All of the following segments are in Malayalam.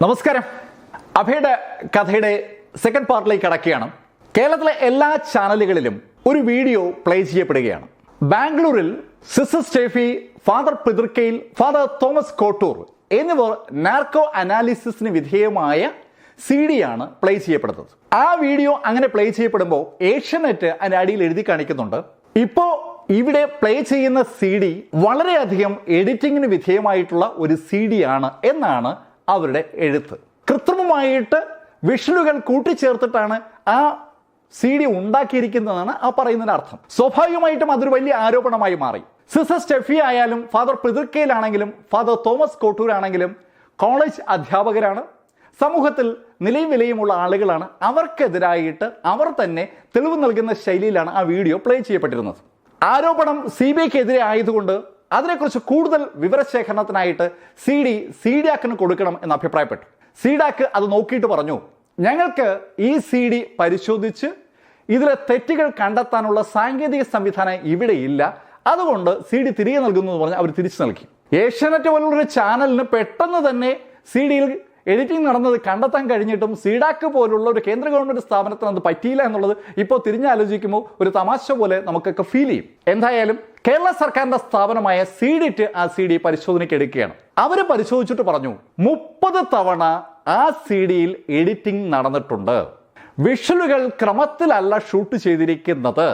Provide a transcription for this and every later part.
നമസ്കാരം. അഭയുടെ കഥയുടെ സെക്കൻഡ് പാർട്ടിലേക്ക് കടക്കുകയാണ്. കേരളത്തിലെ എല്ലാ ചാനലുകളിലും ഒരു വീഡിയോ പ്ലേ ചെയ്യപ്പെടുകയാണ്. ബാംഗ്ലൂരിൽ sister Stephy, father Pithrukkayil, father Thomas Kottoor എന്നിവർ നാർക്കോ അനാലിസിസിന് വിധേയമായ CD ആണ് പ്ലേ ചെയ്യപ്പെടുന്നത്. ആ വീഡിയോ അങ്ങനെ പ്ലേ ചെയ്യപ്പെടുമ്പോൾ ഏഷ്യാനെറ്റ് അതിന്റെ അടിയിൽ എഴുതി കാണിക്കുന്നുണ്ട്, ഇപ്പോ ഇവിടെ പ്ലേ ചെയ്യുന്ന CD വളരെയധികം എഡിറ്റിങ്ങിന് വിധേയമായിട്ടുള്ള ഒരു CD ആണ് എന്നാണ് അവരുടെ എഴുത്ത്. കൃത്രിമമായിട്ട് വിഷ്വലുകൾ കൂട്ടിച്ചേർത്തിട്ടാണ് ആ CD ഉണ്ടാക്കിയിരിക്കുന്നതാണ് ആ പറയുന്നതിന്റെ അർത്ഥം. സ്വാഭാവികമായിട്ടും അതൊരു വലിയ ആരോപണമായി മാറി. സിസ്റ്റർ സ്റ്റെഫി ആയാലും ഫാദർ പിതൃക്കയിലാണെങ്കിലും ഫാദർ തോമസ് കോട്ടൂർ ആണെങ്കിലും കോളേജ് അധ്യാപകരാണ്, സമൂഹത്തിൽ നിലയും വിലയുമുള്ള ആളുകളാണ്. അവർക്കെതിരായിട്ട് അവർ തന്നെ തെളിവ് നൽകുന്ന ശൈലിയിലാണ് ആ വീഡിയോ പ്ലേ ചെയ്യപ്പെട്ടിരുന്നത്. ആരോപണം CBIക്കെതിരെ ആയതുകൊണ്ട് അതിനെക്കുറിച്ച് കൂടുതൽ വിവരശേഖരണത്തിനായിട്ട് CDACന് കൊടുക്കണം എന്ന് അഭിപ്രായപ്പെട്ടു. CDAC അത് നോക്കിയിട്ട് പറഞ്ഞു, ഞങ്ങൾക്ക് ഈ CD പരിശോധിച്ച് ഇതിലെ തെറ്റുകൾ കണ്ടെത്താനുള്ള സാങ്കേതിക സംവിധാനം ഇവിടെ ഇല്ല, അതുകൊണ്ട് CD തിരികെ നൽകുന്നു എന്ന് പറഞ്ഞ് അവർ തിരിച്ചു നൽകി. ഏഷ്യാനെറ്റ് പോലുള്ളൊരു ചാനലിന് പെട്ടെന്ന് തന്നെ CDയിൽ എഡിറ്റിംഗ് നടന്നത് കണ്ടെത്താൻ കഴിഞ്ഞിട്ടും CDAC പോലുള്ള ഒരു കേന്ദ്ര ഗവൺമെന്റ് സ്ഥാപനത്തിന് അത് പറ്റിയില്ല എന്നുള്ളത് ഇപ്പോൾ തിരിഞ്ഞാലോചിക്കുമ്പോൾ ഒരു തമാശ പോലെ നമുക്കൊക്കെ ഫീൽ ചെയ്യും. എന്തായാലും കേരള സർക്കാരിന്റെ സ്ഥാപനമായ CDIT ആ CD പരിശോധനയ്ക്ക് എടുക്കുകയാണ്. അവര് പരിശോധിച്ചിട്ട് പറഞ്ഞു, 30 തവണ ആ CDയിൽ എഡിറ്റിംഗ് നടന്നിട്ടുണ്ട്. വിഷ്വലുകൾ ക്രമത്തിലല്ല ഷൂട്ട് ചെയ്തിരിക്കുന്നത്,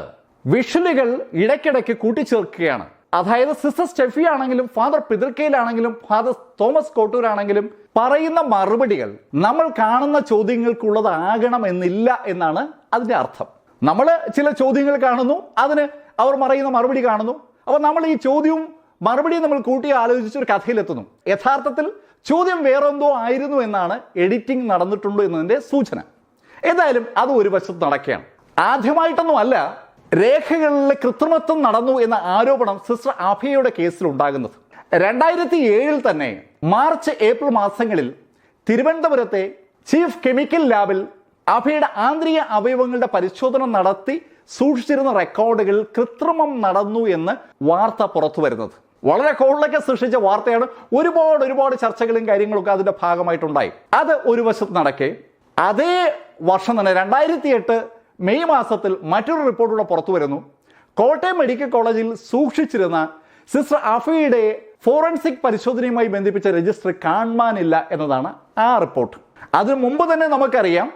വിഷ്വലുകൾ ഇടയ്ക്കിടയ്ക്ക് കൂട്ടിച്ചേർക്കുകയാണ്. അതായത് സിസ്റ്റർ സ്റ്റെഫി ആണെങ്കിലും ഫാദർ പിതൃക്കയിലാണെങ്കിലും ഫാദർ തോമസ് കോട്ടൂർ ആണെങ്കിലും പറയുന്ന മറുപടികൾ നമ്മൾ കാണുന്ന ചോദ്യങ്ങൾക്കുള്ളതാകണം എന്നില്ല എന്നാണ് അതിന്റെ അർത്ഥം. നമ്മൾ ചില ചോദ്യങ്ങൾ കാണുന്നു, അതിന് അവർ പറയുന്ന മറുപടി കാണുന്നു. അപ്പൊ നമ്മൾ ഈ ചോദ്യവും മറുപടിയും നമ്മൾ കൂട്ടി ആലോചിച്ച് ഒരു കഥയിലെത്തുന്നു. യഥാർത്ഥത്തിൽ ചോദ്യം വേറെന്തോ ആയിരുന്നു എന്നാണ് എഡിറ്റിംഗ് നടന്നിട്ടുണ്ട് എന്നതിന്റെ സൂചന. ഏതായാലും അത് ഒരു വശത്ത് നടക്കുകയാണ്. ആദ്യമായിട്ടൊന്നും അല്ല രേഖകളിലെ കൃത്രിമത്വം നടന്നു എന്ന ആരോപണം സിസ്റ്റർ അഭയയുടെ കേസിൽ ഉണ്ടാകുന്നത്. 2007 തന്നെ മാർച്ച് ഏപ്രിൽ മാസങ്ങളിൽ തിരുവനന്തപുരത്തെ ചീഫ് കെമിക്കൽ ലാബിൽ അഭയുടെ ആന്തരിക അവയവങ്ങളുടെ പരിശോധന നടത്തി സൂക്ഷിച്ചിരുന്ന റെക്കോർഡുകൾ കൃത്രിമം നടന്നു എന്ന് വാർത്ത പുറത്തു വരുന്നത്. വളരെ കോളിലൊക്കെ സൃഷ്ടിച്ച വാർത്തയാണ്. ഒരുപാട് ചർച്ചകളും കാര്യങ്ങളൊക്കെ അതിന്റെ ഭാഗമായിട്ടുണ്ടായി. അത് ഒരു വശത്ത് നടക്കെ, അതേ വർഷം തന്നെ 2008 മെയ് മാസത്തിൽ മറ്റൊരു റിപ്പോർട്ടുകൂടെ പുറത്തു വരുന്നു. കോട്ടയം മെഡിക്കൽ കോളേജിൽ സൂക്ഷിച്ചിരുന്ന സിസ്റ്റർ അഫയുടെ ഫോറൻസിക് പരിശോധനയുമായി ബന്ധിപ്പിച്ച രജിസ്റ്റർ കാണാനില്ല എന്നതാണ് ആ റിപ്പോർട്ട്. അതിനു മുമ്പ് തന്നെ നമുക്കറിയാം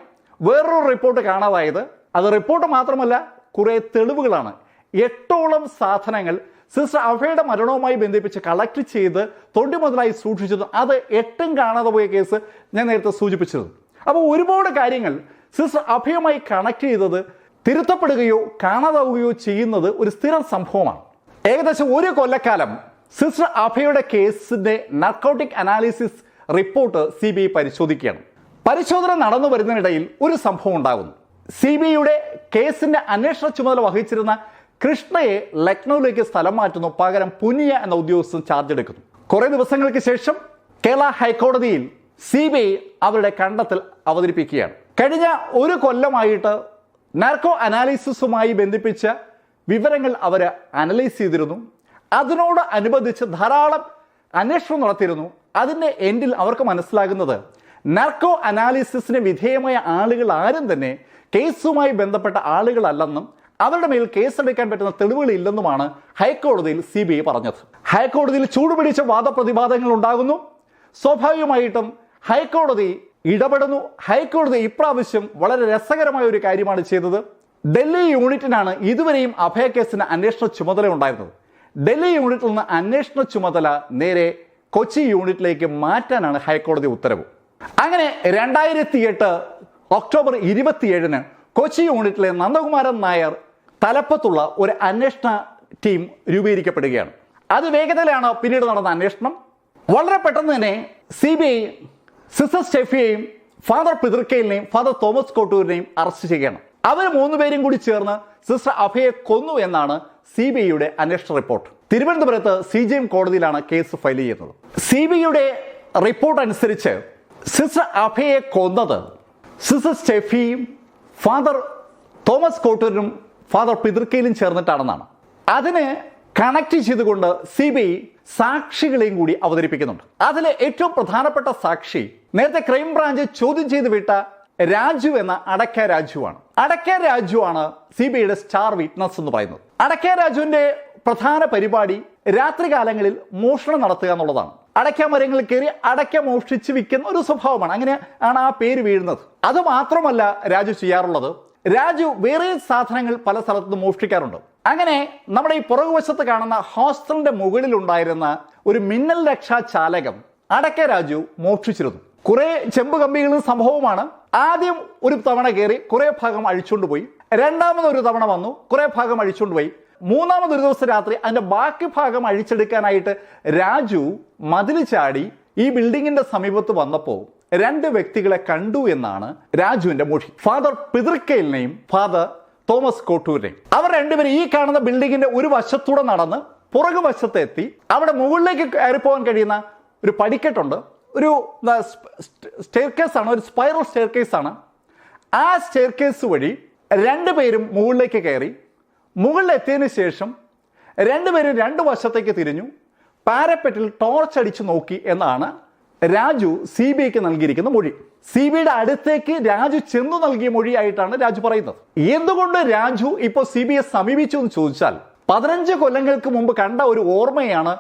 വേറൊരു റിപ്പോർട്ട് കാണാതായത്. അത് റിപ്പോർട്ട് മാത്രമല്ല, കുറെ തെളിവുകളാണ്. 8ഓളം സാധനങ്ങൾ സിസ്റ്റർ അഫയുടെ മരണവുമായി ബന്ധിപ്പിച്ച് കളക്ട് ചെയ്ത് തൊണ്ടി മുതലായി സൂക്ഷിച്ചത്, അത് 8ഉം കാണാതെ പോയ കേസ് ഞാൻ നേരത്തെ സൂചിപ്പിച്ചിരുന്നു. അപ്പോൾ ഒരുപാട് കാര്യങ്ങൾ സിസ്റ്റർ അഭയുമായി കണക്ട് ചെയ്തത് തിരുത്തപ്പെടുകയോ കാണാതാവുകയോ ചെയ്യുന്നത് ഒരു സ്ഥിര സംഭവമാണ്. ഏകദേശം ഒരു കൊല്ലക്കാലം സിസ്റ്റർ അഭയുടെ കേസിന്റെ നാർക്കോട്ടിക് അനാലിസിസ് റിപ്പോർട്ട് CBI പരിശോധിക്കുകയാണ്. പരിശോധന നടന്നു വരുന്നതിനിടയിൽ ഒരു സംഭവം ഉണ്ടാകുന്നു. CBIയുടെ കേസിന്റെ അന്വേഷണ ചുമതല വഹിച്ചിരുന്ന കൃഷ്ണയെ ലക്നൌവിലേക്ക് സ്ഥലം മാറ്റുന്നു. പകരം പുനിയ എന്ന ഉദ്യോഗസ്ഥൻ ചാർജ് എടുക്കുന്നു. കുറെ ദിവസങ്ങൾക്ക് ശേഷം കേരള ഹൈക്കോടതിയിൽ CBI അവരുടെ കണ്ടെത്തൽ അവതരിപ്പിക്കുകയാണ്. കഴിഞ്ഞ ഒരു കൊല്ലമായിട്ട് നാർക്കോ അനാലിസിസുമായി ബന്ധിപ്പിച്ച വിവരങ്ങൾ അവർ അനലൈസ് ചെയ്തിരുന്നു. അതിനോട് അനുബന്ധിച്ച് ധാരാളം അന്വേഷണം നടത്തിയിരുന്നു. അതിൻ്റെ എൻഡിൽ അവർക്ക് മനസ്സിലാകുന്നത് നാർക്കോ അനാലിസിസിന് വിധേയമായ ആളുകൾ ആരും തന്നെ കേസുമായി ബന്ധപ്പെട്ട ആളുകളല്ലെന്നും അവരുടെ മേൽ കേസെടുക്കാൻ പറ്റുന്ന തെളിവുകളില്ലെന്നുമാണ് ഹൈക്കോടതിയിൽ CBI പറഞ്ഞത്. ഹൈക്കോടതിയിൽ ചൂടുപിടിച്ച വാദപ്രതിവാദങ്ങൾ ഉണ്ടാകുന്നു. സ്വാഭാവികമായിട്ടും ഹൈക്കോടതി ഇടപെടുന്നു. ഹൈക്കോടതി ഇപ്രാവശ്യം വളരെ രസകരമായ ഒരു കാര്യമാണ് ചെയ്തത്. ഡൽഹി യൂണിറ്റിനാണ് ഇതുവരെയും അഭയ കേസിന് അന്വേഷണ ചുമതല ഉണ്ടായിരുന്നത്. ഡൽഹി യൂണിറ്റിൽ നിന്ന് അന്വേഷണ ചുമതല നേരെ കൊച്ചി യൂണിറ്റിലേക്ക് മാറ്റാനാണ് ഹൈക്കോടതി ഉത്തരവ്. അങ്ങനെ 2008 ഒക്ടോബർ 27 കൊച്ചി യൂണിറ്റിലെ നന്ദകുമാരൻ നായർ തലപ്പത്തുള്ള ഒരു അന്വേഷണ ടീം രൂപീകരിക്കപ്പെടുകയാണ്. അത് വേഗതയിലാണ് പിന്നീട് നടന്ന അന്വേഷണം. വളരെ പെട്ടെന്ന് തന്നെ CBI സിസ്റ്റർ സ്റ്റെഫിയെയും ഫാദർ പിതൃക്കയിലിനെയും ഫാദർ തോമസ് കോട്ടൂരിനെയും അറസ്റ്റ് ചെയ്യുകയാണ്. അവർ 3 പേരും കൂടി ചേർന്ന് സിസ്റ്റർ അഭയെ കൊന്നു എന്നാണ് CBIയുടെ അന്വേഷണ റിപ്പോർട്ട്. തിരുവനന്തപുരത്ത് CJM കോടതിയിലാണ് കേസ് ഫയൽ ചെയ്യുന്നത്. CBIയുടെ റിപ്പോർട്ട് അനുസരിച്ച് സിസ്റ്റർ അഭയെ കൊന്നത് സിസ്റ്റർ സ്റ്റെഫിയും ഫാദർ തോമസ് കോട്ടൂരിനും ഫാദർ പിതൃക്കയിലും ചേർന്നിട്ടാണെന്നാണ്. അതിന് കണക്ട് ചെയ്തുകൊണ്ട് CBI സാക്ഷികളെയും കൂടി അവതരിപ്പിക്കുന്നുണ്ട്. അതിലെ ഏറ്റവും പ്രധാനപ്പെട്ട സാക്ഷി നേരത്തെ ക്രൈംബ്രാഞ്ച് ചോദ്യം ചെയ്ത് വിട്ട രാജു എന്ന അടക്ക രാജുവാണ്. അടക്ക രാജുവാണ് CBIയുടെ സ്റ്റാർ വിറ്റ്നസ് എന്ന് പറയുന്നത്. അടക്ക രാജുവിന്റെ പ്രധാന പരിപാടി രാത്രികാലങ്ങളിൽ മോഷണം നടത്തുക എന്നുള്ളതാണ്. അടയ്ക്ക മരങ്ങളിൽ കയറി അടയ്ക്ക മോഷ്ടിച്ച് വിൽക്കുന്ന ഒരു സ്വഭാവമാണ്. അങ്ങനെയാണ് ആ പേര് വീഴുന്നത്. അത് മാത്രമല്ല രാജു ചെയ്യാറുള്ളത്, രാജു വേറെ സാധനങ്ങൾ പല സ്ഥലത്തും മോഷ്ടിക്കാറുണ്ട്. അങ്ങനെ നമ്മുടെ ഈ പുറകുവശത്ത് കാണുന്ന ഹോസ്റ്റലിന്റെ മുകളിൽ ഉണ്ടായിരുന്ന ഒരു മിന്നൽ രക്ഷാ ചാലകം അടക്ക രാജു മോഷ്ടിച്ചിരുന്നു. കുറെ ചെമ്പ് കമ്പികളുടെ സംഭവമാണ്. ആദ്യം ഒരു തവണ കയറി കുറെ ഭാഗം അഴിച്ചുകൊണ്ടുപോയി, രണ്ടാമതൊരു തവണ വന്നു കുറെ ഭാഗം അഴിച്ചുകൊണ്ടുപോയി, മൂന്നാമതൊരു ദിവസം രാത്രി അതിന്റെ ബാക്കി ഭാഗം അഴിച്ചെടുക്കാനായിട്ട് രാജു മതിൽ ചാടി ഈ ബിൽഡിങ്ങിന്റെ സമീപത്ത് വന്നപ്പോൾ 2 വ്യക്തികളെ കണ്ടു എന്നാണ് രാജുവിന്റെ മൊഴി. ഫാദർ പിതൃക്കയിലിനെയും ഫാദർ തോമസ് കോട്ടൂരിനെയും. അവർ രണ്ടുപേരും ഈ കാണുന്ന ബിൽഡിങ്ങിന്റെ ഒരു വശത്തൂടെ നടന്ന് പുറകു വശത്തെത്തി അവിടെ മുകളിലേക്ക് കയറിപ്പോകാൻ കഴിയുന്ന ഒരു പടിക്കെട്ടുണ്ട്. ഒരു സ്റ്റെയർകേസ് ആണ്, ഒരു സ്പൈറൽ സ്റ്റെയർകേസ് ആണ്. ആ സ്റ്റെയർകേസ് വഴി 2 പേരും മുകളിലേക്ക് കയറി. മുകളിലെത്തിയതിനു ശേഷം 2 പേരും 2 വശത്തേക്ക് തിരിഞ്ഞു പാരപ്പെറ്റിൽ ടോർച്ച് അടിച്ചു നോക്കി എന്നാണ് രാജു CBIക്ക് നൽകിയിരിക്കുന്ന മൊഴി. CBIയുടെ അടുത്തേക്ക് രാജു ചെന്നു നൽകിയ മൊഴിയായിട്ടാണ് രാജു പറയുന്നത്. എന്തുകൊണ്ട് രാജു ഇപ്പോൾ CBIയെ സമീപിച്ചു എന്ന് ചോദിച്ചാൽ 15 കൊല്ലങ്ങൾക്ക് മുമ്പ് കണ്ട ഒരു ഓർമ്മയാണ്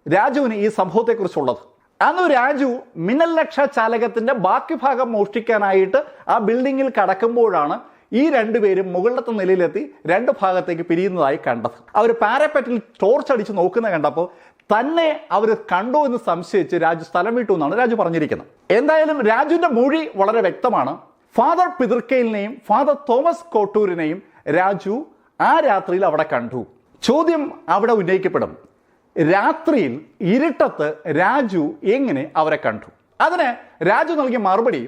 രാജുവിന് ഈ സംഭവത്തെക്കുറിച്ചുള്ളത്. അന്ന് രാജു മിന്നൽ രക്ഷാ ചാലകത്തിന്റെ ബാക്കി ഭാഗം മോഷ്ടിക്കാനായിട്ട് ആ ബിൽഡിങ്ങിൽ കടക്കുമ്പോഴാണ് ഈ 2 പേരും മുകളിലത്തെ നിലയിലെത്തി 2 ഭാഗത്തേക്ക് പിരിയുന്നതായി കണ്ടത്. അവർ പാരപ്പെറ്റിൽ ടോർച്ച് അടിച്ച് നോക്കുന്ന കണ്ടപ്പോൾ തന്നെ അവർ കണ്ടു എന്ന് സംശയിച്ച് രാജു സ്ഥലം വിട്ടു എന്നാണ് രാജു പറഞ്ഞിരിക്കുന്നത്. എന്തായാലും രാജുവിന്റെ മൊഴി വളരെ വ്യക്തമാണ്. ഫാദർ പിതൃക്കയിലിനെയും ഫാദർ തോമസ് കോട്ടൂരിനെയും രാജു ആ രാത്രിയിൽ അവിടെ കണ്ടു. ചോദ്യം അവിടെ ഉന്നയിക്കപ്പെടും, രാത്രിയിൽ ഇരുട്ടത്ത് രാജു എങ്ങനെ അവരെ കണ്ടു? അതിന് രാജു നൽകിയ മറുപടി,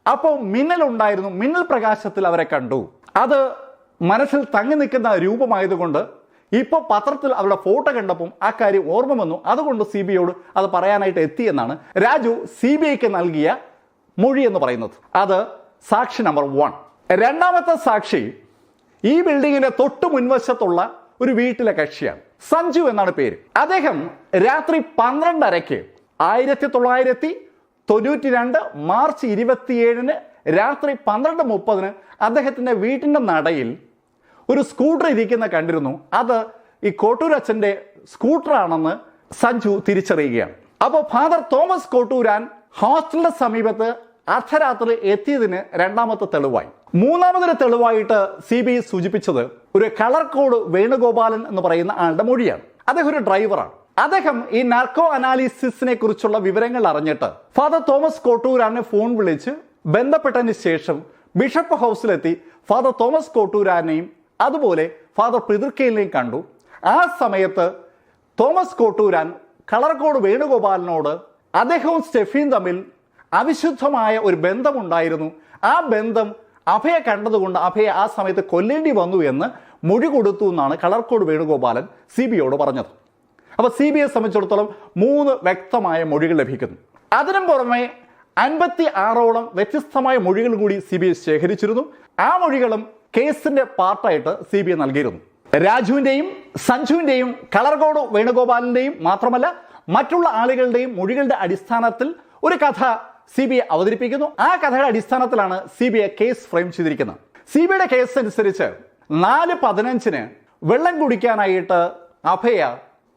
അപ്പോൾ മിന്നലുണ്ടായിരുന്നു, മിന്നൽ പ്രകാശത്തിൽ അവരെ കണ്ടു. അത് മനസ്സിൽ തങ്ങി നിൽക്കുന്ന രൂപമായതുകൊണ്ട് ഇപ്പോൾ പത്രത്തിൽ അവരുടെ ഫോട്ടോ കണ്ടപ്പോൾ ആ കാര്യം ഓർമ്മ വന്നു, അതുകൊണ്ട് CBIയോട് അത് പറയാനായിട്ട് എത്തിയെന്നാണ് രാജു CBIക്ക് നൽകിയ മൊഴി എന്ന് പറയുന്നത്. അത് സാക്ഷി നമ്പർ 1. രണ്ടാമത്തെ സാക്ഷി ഈ ബിൽഡിങ്ങിന്റെ തൊട്ട് മുൻവശത്തുള്ള ഒരു വീട്ടിലെ കക്ഷിയാണ്. സഞ്ജു എന്നാണ് പേര്. അദ്ദേഹം രാത്രി 12:30 1992 മാർച്ച് 27 രാത്രി 12:30 അദ്ദേഹത്തിന്റെ വീട്ടിന്റെ നടയിൽ ഒരു സ്കൂട്ടർ ഇരിക്കുന്ന കണ്ടിരുന്നു. അത് ഈ കോട്ടൂരച്ഛന്റെ സ്കൂട്ടറാണെന്ന് സഞ്ജു തിരിച്ചറിയുകയാണ്. അപ്പോൾ ഫാദർ തോമസ് കോട്ടൂരാൻ ഹോസ്റ്റലിന്റെ സമീപത്ത് അർദ്ധരാത്രി എത്തിയതിന് രണ്ടാമത്തെ തെളിവായി. മൂന്നാമതൊരു തെളിവായിട്ട് CBI സൂചിപ്പിച്ചത് ഒരു കളർ കോഡ് വേണുഗോപാലൻ എന്ന് പറയുന്ന ആളുടെ മൊഴിയാണ്. അദ്ദേഹം ഒരു ഡ്രൈവറാണ്. അദ്ദേഹം ഈ നാർക്കോ അനാലിസിസിനെ കുറിച്ചുള്ള വിവരങ്ങൾ അറിഞ്ഞിട്ട് ഫാദർ തോമസ് കോട്ടൂരാനെ ഫോൺ വിളിച്ച് ബന്ധപ്പെട്ടതിന് ശേഷം ബിഷപ്പ് ഹൗസിലെത്തി ഫാദർ തോമസ് കോട്ടൂരാനെയും അതുപോലെ ഫാദർ പിതൃക്കയിലിനെയും കണ്ടു. ആ സമയത്ത് തോമസ് കോട്ടൂരാൻ കളർ കോഡ് വേണുഗോപാലിനോട് അദ്ദേഹവും സ്റ്റെഫിയും തമ്മിൽ അവിശുദ്ധമായ ഒരു ബന്ധമുണ്ടായിരുന്നു, ആ ബന്ധം അഭയ കണ്ടതുകൊണ്ട് അഭയെ ആ സമയത്ത് കൊല്ലേണ്ടി വന്നു എന്ന് മൊഴി കൊടുത്തു എന്നാണ് കളർ കോഡ് വേണുഗോപാലൻ CBIയോട് പറഞ്ഞത്. അപ്പോൾ CBIയെ സംബന്ധിച്ചിടത്തോളം 3 വ്യക്തമായ മൊഴികൾ ലഭിക്കുന്നു. അതിനും പുറമെ 56ഓളം വ്യത്യസ്തമായ മൊഴികൾ കൂടി CBI ശേഖരിച്ചിരുന്നു. ആ മൊഴികളും കേസിന്റെ പാർട്ടായിട്ട് CBI നൽകിയിരുന്നു. രാജുവിന്റെയും സഞ്ജുവിന്റെയും കളർ കോഡ് വേണുഗോപാലിന്റെയും മാത്രമല്ല മറ്റുള്ള ആളുകളുടെയും മൊഴികളുടെ അടിസ്ഥാനത്തിൽ ഒരു കഥ CBI അവതരിപ്പിക്കുന്നു. ആ കഥയുടെ അടിസ്ഥാനത്തിലാണ് CBI കേസ് ഫ്രെയിം ചെയ്തിരിക്കുന്നത്. CBIയുടെ കേസ് അനുസരിച്ച് 4:15 വെള്ളം കുടിക്കാനായിട്ട് അഭയ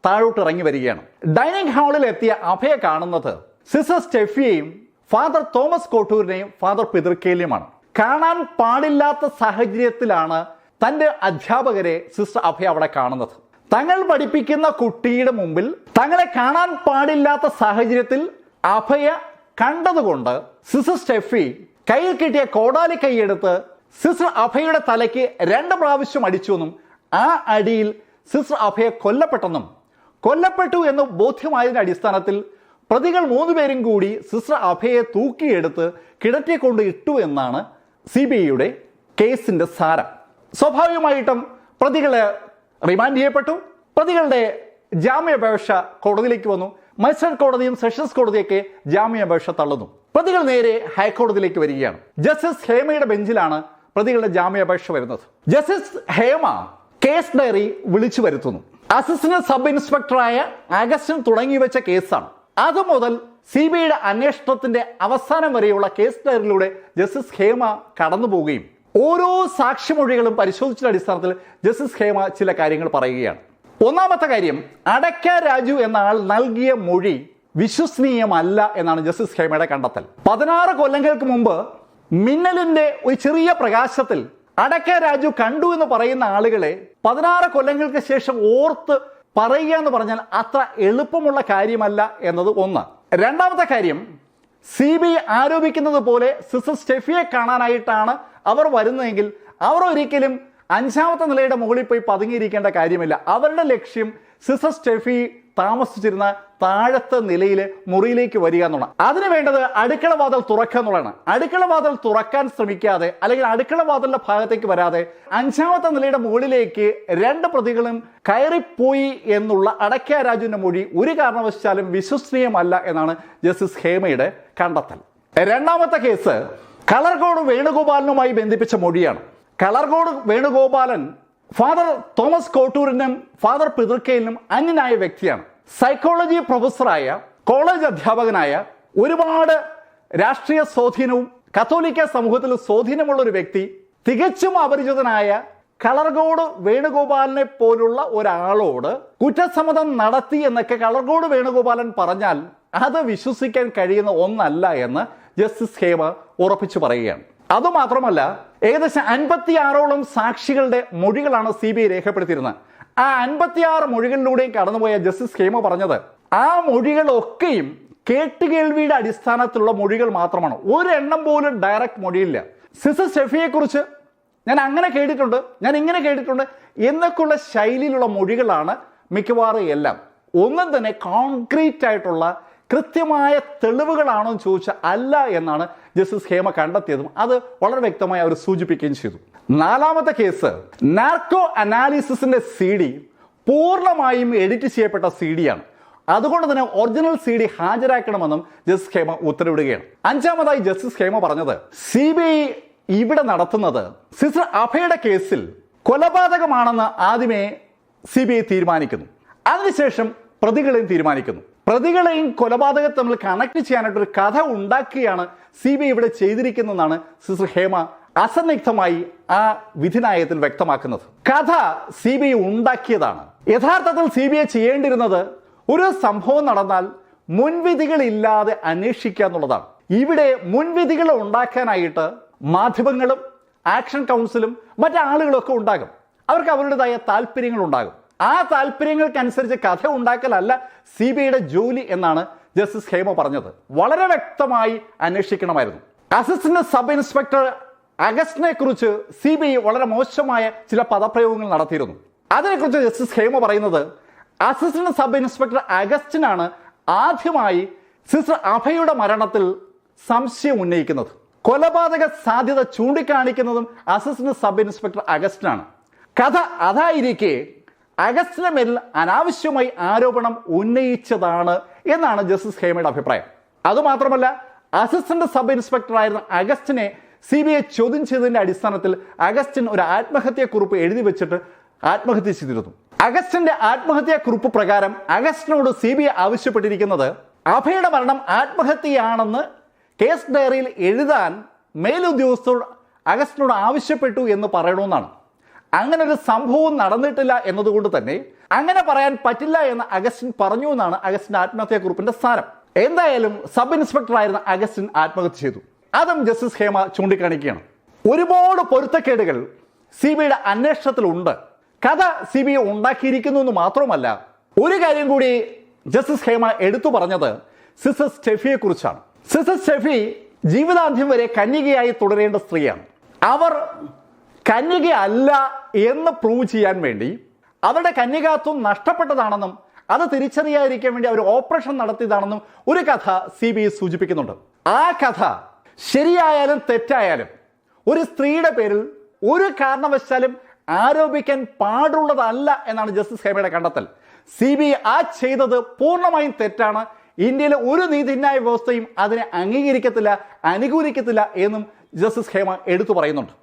താഴോട്ട് ഇറങ്ങി വരികയാണ്. ഡൈനിങ് ഹാളിൽ എത്തിയ അഭയ കാണുന്നത് സിസ്റ്റർ സ്റ്റെഫിയെയും ഫാദർ തോമസ് കോട്ടൂരിനെയും ഫാദർ പിതൃക്കയിലിനെയുമാണ്. കാണാൻ പാടില്ലാത്ത സാഹചര്യത്തിലാണ് തന്റെ അധ്യാപകരെ സിസ്റ്റർ അഭയ അവിടെ കാണുന്നത്. തങ്ങൾ പഠിപ്പിക്കുന്ന കുട്ടിയുടെ മുമ്പിൽ തങ്ങളെ കാണാൻ പാടില്ലാത്ത സാഹചര്യത്തിൽ അഭയ കണ്ടതുകൊണ്ട് സിസ്റ്റർ സ്റ്റെഫി കയ്യിൽ കിട്ടിയ കോടാലി കൈയെടുത്ത് സിസ്റ്റർ അഭയുടെ തലയ്ക്ക് 2 പ്രാവശ്യം അടിച്ചുവെന്നും ആ അടിയിൽ സിസ്റ്റർ അഭയ കൊല്ലപ്പെട്ടു എന്ന് ബോധ്യമായതിന്റെ അടിസ്ഥാനത്തിൽ പ്രതികൾ 3 പേരും കൂടി സിസ്റ്റർ അഭയെ തൂക്കിയെടുത്ത് കിണറ്റിൽ കൊണ്ട് ഇട്ടു എന്നാണ് CBIയുടെ കേസിന്റെ സാരം. സ്വാഭാവികമായിട്ടും പ്രതികളെ റിമാൻഡ് ചെയ്യപ്പെട്ടു. പ്രതികളുടെ ജാമ്യാപേക്ഷ കോടതിയിലേക്ക് വന്നു. മജിസ്ട്രേറ്റ് കോടതിയും സെഷൻസ് കോടതിയൊക്കെ ജാമ്യാപേക്ഷ തള്ളുന്നു. പ്രതികൾ നേരെ ഹൈക്കോടതിയിലേക്ക് വരികയാണ്. ജസ്റ്റിസ് ഹേമയുടെ ബെഞ്ചിലാണ് പ്രതികളുടെ ജാമ്യാപേക്ഷ വരുന്നത്. ജസ്റ്റിസ് ഹേമ കേസ് ഡയറി വിളിച്ചു വരുത്തുന്നു. അസിസ്റ്റന്റ് സബ് ഇൻസ്പെക്ടറായ അഗസ്റ്റിൻ തുടങ്ങി വെച്ച കേസാണ്. അതുമുതൽ CBIയുടെ അന്വേഷണത്തിന്റെ അവസാനം വരെയുള്ള കേസ് ഡയറിയിലൂടെ ജസ്റ്റിസ് ഹേമ കടന്നു പോവുകയും ഓരോ സാക്ഷിമൊഴികളും പരിശോധിച്ച അടിസ്ഥാനത്തിൽ ജസ്റ്റിസ് ഹേമ ചില കാര്യങ്ങൾ പറയുകയാണ്. ഒന്നാമത്തെ കാര്യം, അടയ്ക്ക രാജു എന്ന ആൾ നൽകിയ മൊഴി വിശ്വസനീയമല്ല എന്നാണ് ജസ്റ്റിസ് ഹേമയുടെ കണ്ടെത്തൽ. 16 കൊല്ലങ്ങൾക്ക് മുമ്പ് മിന്നലിന്റെ ഒരു ചെറിയ പ്രകാശത്തിൽ അടയ്ക്ക രാജു കണ്ടു എന്ന് പറയുന്ന ആളുകളെ 16 കൊല്ലങ്ങൾക്ക് ശേഷം ഓർത്ത് പറയുക എന്ന് പറഞ്ഞാൽ അത്ര എളുപ്പമുള്ള കാര്യമല്ല എന്നത് ഒന്ന്. രണ്ടാമത്തെ കാര്യം, CBI ആരോപിക്കുന്നത് പോലെ സിസ്റ്റർ സ്റ്റെഫിയെ കാണാനായിട്ടാണ് അവർ വരുന്നതെങ്കിൽ അവർ ഒരിക്കലും 5ാമത്തെ നിലയുടെ മുകളിൽ പോയി പതുങ്ങിയിരിക്കേണ്ട കാര്യമില്ല. അവരുടെ ലക്ഷ്യം സിസ്റ്റർ സ്റ്റെഫി താമസിച്ചിരുന്ന താഴത്തെ നിലയിലെ മുറിയിലേക്ക് വരിക എന്നുള്ളതാണ്. അതിന് വേണ്ടത് അടുക്കള വാതിൽ തുറക്കുക എന്നുള്ളതാണ്. അടുക്കള വാതിൽ തുറക്കാൻ ശ്രമിക്കാതെ അല്ലെങ്കിൽ അടുക്കള വാതിലിന്റെ ഭാഗത്തേക്ക് വരാതെ 5ാമത്തെ നിലയുടെ മുകളിലേക്ക് 2 പ്രതികളും കയറിപ്പോയി എന്നുള്ള അടയ്ക്ക രാജുവിന്റെ മൊഴി ഒരു കാരണവശാലും വിശ്വസനീയമല്ല എന്നാണ് ജസ്റ്റിസ് ഹേമയുടെ കണ്ടെത്തൽ. രണ്ടാമത്തെ കേസ് കളർകോട് വേണുഗോപാലനുമായി ബന്ധിപ്പിച്ച മൊഴിയാണ്. കളർകോട് വേണുഗോപാലൻ ഫാദർ തോമസ് കോട്ടൂരിനും ഫാദർ പിതൃക്കയിലും അന്യനായ വ്യക്തിയാണ്. സൈക്കോളജി പ്രൊഫസറായ, കോളേജ് അധ്യാപകനായ, ഒരുപാട് രാഷ്ട്രീയ സ്വാധീനവും കത്തോലിക്ക സമൂഹത്തിൽ സ്വാധീനമുള്ള ഒരു വ്യക്തി, തികച്ചും അപരിചിതനായ കളർകോട് വേണുഗോപാലനെ പോലുള്ള ഒരാളോട് കുറ്റസമ്മതം നടത്തി എന്നൊക്കെ കളർകോട് വേണുഗോപാലൻ പറഞ്ഞാൽ അത് വിശ്വസിക്കാൻ കഴിയുന്ന ഒന്നല്ല എന്ന് ജസ്റ്റിസ് ഹേമ ഉറപ്പിച്ചു പറയുകയാണ്. അതുമാത്രമല്ല, ഏകദേശം 56ഓളം സാക്ഷികളുടെ മൊഴികളാണ് CBI രേഖപ്പെടുത്തിയിരുന്നത്. ആ 56 മൊഴികളിലൂടെയും കടന്നുപോയ ജസ്റ്റിസ് ഹേമ പറഞ്ഞത് ആ മൊഴികളൊക്കെയും കേട്ടുകേൾവിയുടെ അടിസ്ഥാനത്തിലുള്ള മൊഴികൾ മാത്രമാണ്. ഒരെണ്ണം പോലും ഡയറക്റ്റ് മൊഴിയില്ല. സിസ്റ്റർ സ്റ്റെഫിയെ കുറിച്ച് ഞാൻ അങ്ങനെ കേട്ടിട്ടുണ്ട്, ഞാൻ ഇങ്ങനെ കേട്ടിട്ടുണ്ട് എന്നൊക്കെയുള്ള ശൈലിയിലുള്ള മൊഴികളാണ് മിക്കവാറും എല്ലാം. ഒന്നും തന്നെ കോൺക്രീറ്റ് ആയിട്ടുള്ള കൃത്യമായ തെളിവുകളാണോ എന്ന് ചോദിച്ചാൽ അല്ല എന്നാണ് ജസ്റ്റിസ് ഹേമ കണ്ടെത്തിയതും അത് വളരെ വ്യക്തമായി അവർ സൂചിപ്പിക്കുകയും ചെയ്തു. നാലാമത്തെ കേസ്, നാർക്കോ അനാലിസിസിന്റെ CD പൂർണ്ണമായും എഡിറ്റ് ചെയ്യപ്പെട്ട CD ആണ്. അതുകൊണ്ട് തന്നെ ഒറിജിനൽ CD ഹാജരാക്കണമെന്നും ജസ്റ്റിസ് ഹേമ ഉത്തരവിടുകയാണ്. അഞ്ചാമതായി ജസ്റ്റിസ് ഹേമ പറഞ്ഞത് CBI ഇവിടെ നടത്തുന്നത് സിസ്റ്റർ അഭയുടെ കേസിൽ കൊലപാതകമാണെന്ന് ആദ്യമേ CBI തീരുമാനിക്കുന്നു. അതിനുശേഷം പ്രതികളെയും തീരുമാനിക്കുന്നു. പ്രതികളെയും കൊലപാതകത്തെ തമ്മിൽ കണക്ട് ചെയ്യാനായിട്ടൊരു കഥ ഉണ്ടാക്കുകയാണ് CBI ഇവിടെ ചെയ്തിരിക്കുന്നതെന്നാണ് സിസ്റ്റർ ഹേമ അസന്നിഗ്ധമായി ആ വിധിനായത്തിൽ വ്യക്തമാക്കുന്നത്. കഥ CBI ഉണ്ടാക്കിയതാണ്. യഥാർത്ഥത്തിൽ CBI ചെയ്യേണ്ടിരുന്നത് ഒരു സംഭവം നടന്നാൽ മുൻവിധികളില്ലാതെ അന്വേഷിക്കുക എന്നുള്ളതാണ്. ഇവിടെ മുൻവിധികൾ ഉണ്ടാക്കാനായിട്ട് മാധ്യമങ്ങളും ആക്ഷൻ കൗൺസിലും മറ്റാളുകളൊക്കെ ഉണ്ടാകും. അവർക്ക് അവരുടേതായ താല്പര്യങ്ങൾ ഉണ്ടാകും. ആ താല്പര്യങ്ങൾക്കനുസരിച്ച് കഥ ഉണ്ടാക്കലല്ല CBIയുടെ ജോലി എന്നാണ് ജസ്റ്റിസ് ഹേമ പറഞ്ഞത്. വളരെ വ്യക്തമായി അന്വേഷിക്കണമായിരുന്നു. അസിസ്റ്റന്റ് സബ് ഇൻസ്പെക്ടർ അഗസ്റ്റിനെ കുറിച്ച് CBI വളരെ മോശമായ ചില പദപ്രയോഗങ്ങൾ നടത്തിയിരുന്നു. അതിനെക്കുറിച്ച് ജസ്റ്റിസ് ഹേമ പറയുന്നത് അസിസ്റ്റന്റ് സബ് ഇൻസ്പെക്ടർ അഗസ്റ്റിനാണ് ആദ്യമായി സിസ്റ്റർ അഭയുടെ മരണത്തിൽ സംശയം ഉന്നയിക്കുന്നത്. കൊലപാതക സാധ്യത ചൂണ്ടിക്കാണിക്കുന്നതും അസിസ്റ്റന്റ് സബ് ഇൻസ്പെക്ടർ അഗസ്റ്റിനാണ്. കഥ അതായിരിക്കെ അഗസ്റ്റിന് മേൽ അനാവശ്യമായി ആരോപണം ഉന്നയിച്ചതാണ് എന്നാണ് ജസ്റ്റിസ് ഹേമയുടെ അഭിപ്രായം. അതുമാത്രമല്ല, അസിസ്റ്റന്റ് സബ് ഇൻസ്പെക്ടർ ആയിരുന്ന അഗസ്റ്റിനെ CBI ചോദ്യം ചെയ്തതിന്റെ അടിസ്ഥാനത്തിൽ അഗസ്റ്റിൻ ഒരു ആത്മഹത്യാക്കുറിപ്പ് എഴുതി വെച്ചിട്ട് ആത്മഹത്യ ചെയ്തിരുന്നു. അഗസ്റ്റിന്റെ ആത്മഹത്യാക്കുറിപ്പ് പ്രകാരം അഗസ്റ്റിനോട് CBI ആവശ്യപ്പെട്ടിരിക്കുന്നത് അഭയുടെ മരണം ആത്മഹത്യയാണെന്ന് കേസ് ഡയറിയിൽ എഴുതാൻ മേലുദ്യോഗസ്ഥരോട് അഗസ്റ്റിനോട് ആവശ്യപ്പെട്ടു എന്ന് പറയണമെന്നാണ്. അങ്ങനെ ഒരു സംഭവം നടന്നിട്ടില്ല എന്നതുകൊണ്ട് തന്നെ അങ്ങനെ പറയാൻ പറ്റില്ല എന്ന് അഗസ്റ്റിൻ പറഞ്ഞു എന്നാണ് അഗസ്റ്റിന്റെ ആത്മഹത്യാക്കുറിപ്പിന്റെ സാരം. എന്തായാലും സബ് ഇൻസ്പെക്ടർ ആയിരുന്ന അഗസ്റ്റിൻ ആത്മഹത്യ ചെയ്തു. അതും ജസ്റ്റിസ് ഹേമ ചൂണ്ടിക്കാണിക്കുകയാണ്. ഒരുപാട് പൊരുത്തക്കേടുകൾ CBIയുടെ അന്വേഷണത്തിലുണ്ട്. കഥ CBI ഉണ്ടാക്കിയിരിക്കുന്നു എന്ന് മാത്രമല്ല, ഒരു കാര്യം കൂടി ജസ്റ്റിസ് ഹേമ എടുത്തു പറഞ്ഞത് സിസ്റ്റർ സ്റ്റെഫിയെ കുറിച്ചാണ്. സിസ്റ്റർ സ്റ്റെഫി ജീവിതാന്ത്യം വരെ കന്യകയായി തുടരേണ്ട സ്ത്രീയാണ്. അവർ കന്യകയല്ല എന്ന് പ്രൂവ് ചെയ്യാൻ വേണ്ടി അവരുടെ കന്യകാത്വം നഷ്ടപ്പെട്ടതാണെന്നും അത് തിരിച്ചറിയാതിരിക്കാൻ വേണ്ടി അവർ ഓപ്പറേഷൻ നടത്തിയതാണെന്നും ഒരു കഥ CBI സൂചിപ്പിക്കുന്നുണ്ട്. ആ കഥ ശരിയായാലും തെറ്റായാലും ഒരു സ്ത്രീയുടെ പേരിൽ ഒരു കാരണവശാലും ആരോപിക്കാൻ പാടുള്ളതല്ല എന്നാണ് ജസ്റ്റിസ് ഹേമയുടെ കണ്ടെത്തൽ. CBI ആ ചെയ്തത് പൂർണ്ണമായും തെറ്റാണ്. ഇന്ത്യയിലെ ഒരു നീതിന്യായ വ്യവസ്ഥയും അതിനെ അംഗീകരിക്കത്തില്ല, അനുകൂലിക്കത്തില്ല എന്നും ജസ്റ്റിസ് ഹേമ എടുത്തു പറയുന്നുണ്ട്.